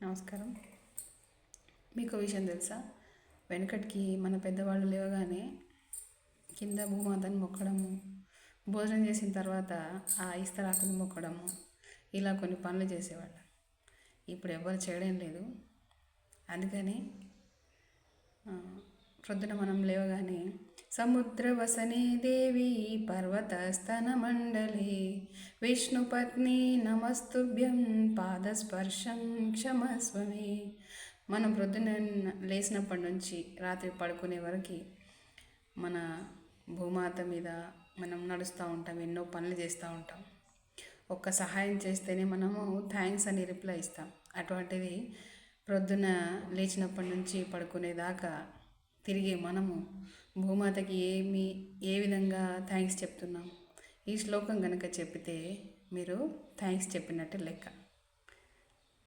నమస్కారం. మీకు విషయం తెలుసా? వెనకటికి మన పెద్దవాళ్ళు లేవగానే కింద భూమాతను మొక్కడము, భోజనం చేసిన తర్వాత ఆ ఇస్తరాకుని మొక్కడము, ఇలా కొన్ని పనులు చేసేవాళ్ళు. ఇప్పుడు ఎవరు చేయడం లేదు. అందుకని ప్రొద్దున మనం లేవగానే సముద్రవసనే దేవి పర్వతస్తన మండలే విష్ణుపత్ని నమస్తుభ్యం పాదస్పర్శం క్షమస్వమే. మనం ప్రొద్దున లేచినప్పటి నుంచి రాత్రి పడుకునే వరకు మన భూమాత మీద మనం నడుస్తూ ఉంటాం, ఎన్నో పనులు చేస్తూ ఉంటాం. ఒక్క సహాయం చేస్తేనే మనము థ్యాంక్స్ అని రిప్లై ఇస్తాం. అటువంటిది ప్రొద్దున లేచినప్పటి నుంచి పడుకునేదాకా తిరిగి మనము భూమాతకి ఏ విధంగా థ్యాంక్స్ చెప్తున్నాం? ఈ శ్లోకం కనుక చెప్తే మీరు థ్యాంక్స్ చెప్పినట్టు లెక్క.